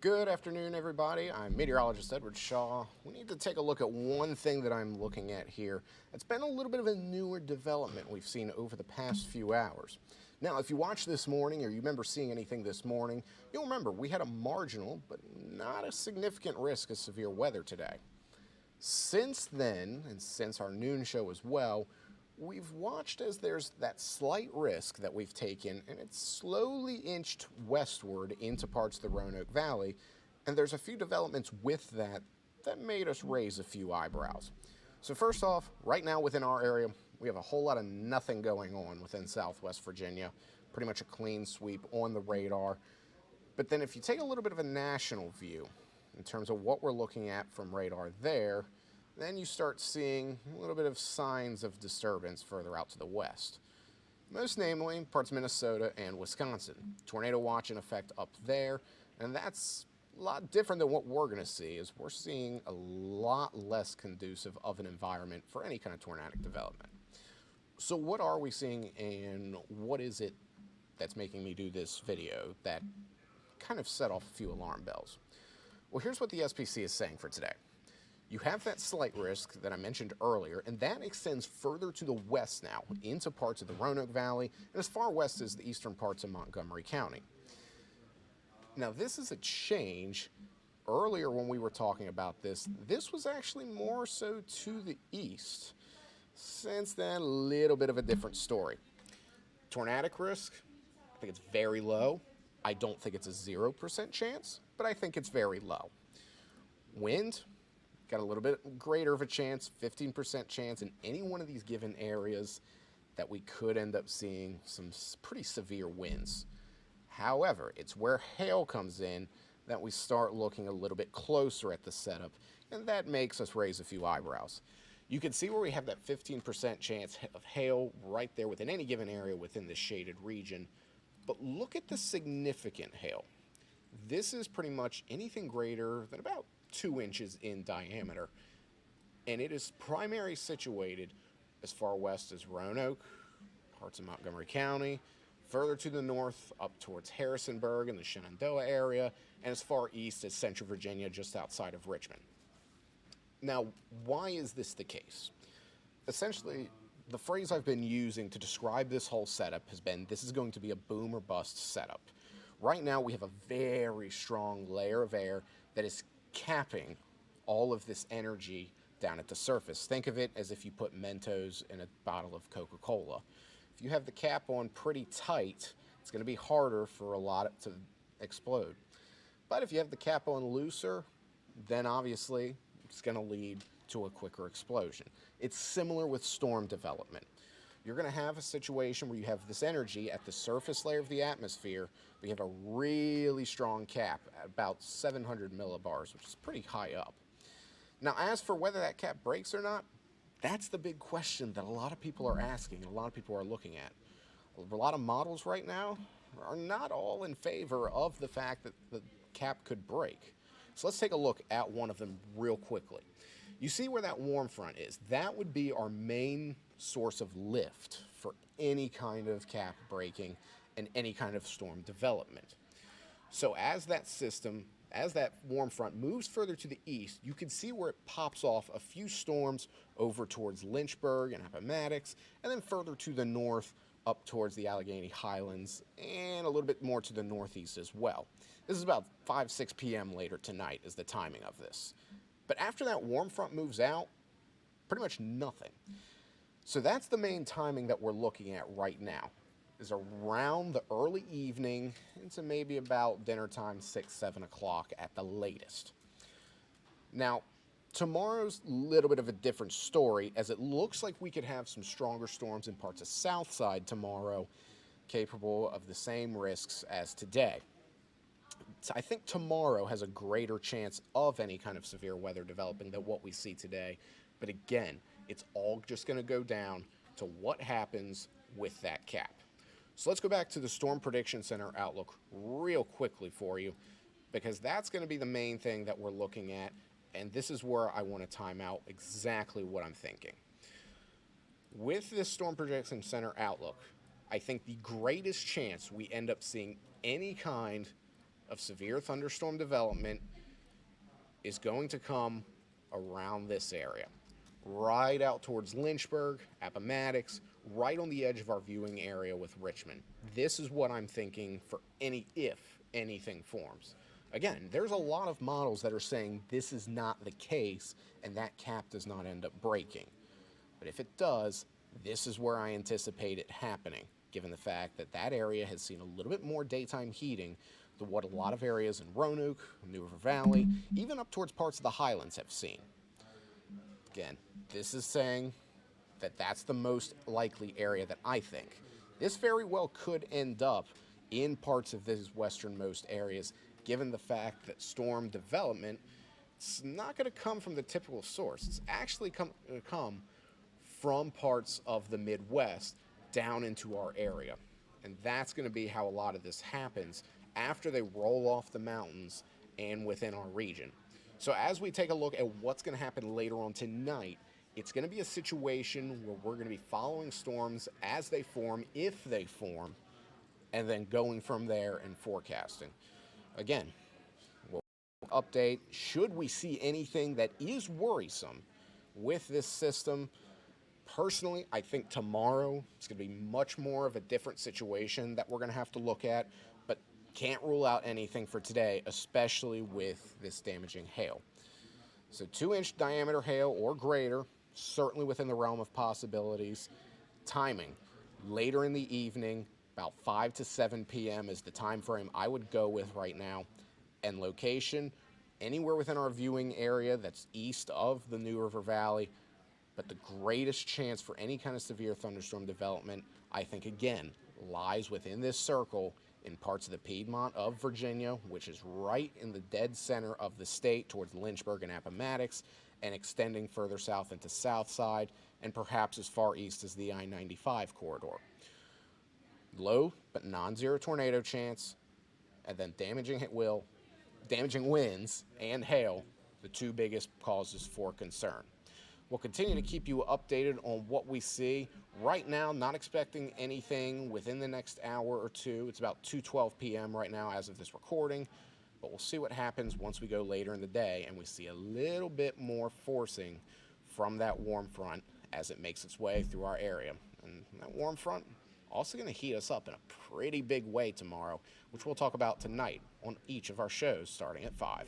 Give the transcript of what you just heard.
Good afternoon, everybody. I'm Meteorologist Edward Shaw. We need to take a look at one thing that I'm looking at here. It's been a little bit of a newer development we've seen over the past few hours. Now, if you watched this morning or you remember seeing anything this morning, you'll remember we had a marginal but not a significant risk of severe weather today. Since then, and since our noon show as well, we've watched as there's that slight risk that we've taken, and it's slowly inched westward into parts of the Roanoke Valley, and there's a few developments with that that made us raise a few eyebrows. So first off, right now within our area, we have a whole lot of nothing going on within Southwest Virginia, pretty much a clean sweep on the radar. But then if you take a little bit of a national view in terms of what we're looking at from radar there, then you start seeing a little bit of signs of disturbance further out to the west. Most namely, parts of Minnesota and Wisconsin. Tornado watch in effect up there, and that's a lot different than what we're going to see, as we're seeing a lot less conducive of an environment for any kind of tornadic development. So what are we seeing, and what is it that's making me do this video that kind of set off a few alarm bells? Well, here's what the SPC is saying for today. You have that slight risk that I mentioned earlier, and that extends further to the west now, into parts of the Roanoke Valley, and as far west as the eastern parts of Montgomery County. Now, this is a change. Earlier when we were talking about this was actually more so to the east. Since then, a little bit of a different story. Tornadic risk, I think it's very low. I don't think it's a 0% chance, but I think it's very low. Wind, got a little bit greater of a chance, 15% chance in any one of these given areas that we could end up seeing some pretty severe winds. However, it's where hail comes in that we start looking a little bit closer at the setup, and that makes us raise a few eyebrows. You can see where we have that 15% chance of hail right there within any given area within the shaded region, but look at the significant hail. This is pretty much anything greater than about 2 inches in diameter, and it is primarily situated as far west as Roanoke, parts of Montgomery County, further to the north up towards Harrisonburg and the Shenandoah area, and as far east as Central Virginia, just outside of Richmond. Now, why is this the case? Essentially, the phrase I've been using to describe this whole setup has been, this is going to be a boom or bust setup. Right now, we have a very strong layer of air that is capping all of this energy down at the surface. Think of it as if you put Mentos in a bottle of Coca-Cola. If you have the cap on pretty tight, it's going to be harder for a lot to explode. But if you have the cap on looser, then obviously it's going to lead to a quicker explosion. It's similar with storm development. You're going to have a situation where you have this energy at the surface layer of the atmosphere, but you have a really strong cap at about 700 millibars, which is pretty high up. Now, as for whether that cap breaks or not, that's the big question that a lot of people are asking and a lot of people are looking at. A lot of models right now are not all in favor of the fact that the cap could break. So let's take a look at one of them real quickly. You see where that warm front is. That would be our main source of lift for any kind of cap breaking and any kind of storm development. So as that warm front moves further to the east, you can see where it pops off a few storms over towards Lynchburg and Appomattox, and then further to the north up towards the Allegheny Highlands, and a little bit more to the northeast as well. This is about 5-6 p.m. later tonight is the timing of this. But after that warm front moves out, pretty much nothing. So that's the main timing that we're looking at right now, is around the early evening into maybe about dinner time, 6, 7 o'clock at the latest. Now, tomorrow's a little bit of a different story, as it looks like we could have some stronger storms in parts of Southside tomorrow, capable of the same risks as today. So I think tomorrow has a greater chance of any kind of severe weather developing than what we see today. But again, it's all just going to go down to what happens with that cap. So let's go back to the Storm Prediction Center outlook real quickly for you, because that's going to be the main thing that we're looking at, and this is where I want to time out exactly what I'm thinking. With this Storm Prediction Center outlook, I think the greatest chance we end up seeing any kind of severe thunderstorm development is going to come around this area, right out towards Lynchburg, Appomattox, right on the edge of our viewing area with Richmond. This is what I'm thinking for if anything forms. Again, there's a lot of models that are saying this is not the case and that cap does not end up breaking. But if it does, this is where I anticipate it happening, given the fact that that area has seen a little bit more daytime heating than what a lot of areas in Roanoke, New River Valley, even up towards parts of the Highlands have seen. Again, this is saying that that's the most likely area that I think. This very well could end up in parts of these westernmost areas, given the fact that storm development, it's not going to come from the typical source. It's actually going to come from parts of the Midwest down into our area. And that's going to be how a lot of this happens after they roll off the mountains and within our region. So as we take a look at what's going to happen later on tonight, it's going to be a situation where we're going to be following storms as they form, if they form, and then going from there and forecasting. Again, we'll update should we see anything that is worrisome with this system. Personally, I think tomorrow it's going to be much more of a different situation that we're going to have to look at, but can't rule out anything for today, especially with this damaging hail. So 2-inch diameter hail or greater, certainly within the realm of possibilities. Timing, later in the evening, about 5 to 7 p.m. is the time frame I would go with right now. And location, anywhere within our viewing area that's east of the New River Valley. But the greatest chance for any kind of severe thunderstorm development, I think, again, lies within this circle in parts of the Piedmont of Virginia, which is right in the dead center of the state towards Lynchburg and Appomattox, and extending further south into Southside, and perhaps as far east as the I-95 corridor. Low but non-zero tornado chance, and then damaging winds and hail, the two biggest causes for concern. We'll continue to keep you updated on what we see. Right now, not expecting anything within the next hour or two. It's about 2:12 p.m. right now as of this recording, but we'll see what happens once we go later in the day and we see a little bit more forcing from that warm front as it makes its way through our area. And that warm front also going to heat us up in a pretty big way tomorrow, which we'll talk about tonight on each of our shows starting at 5.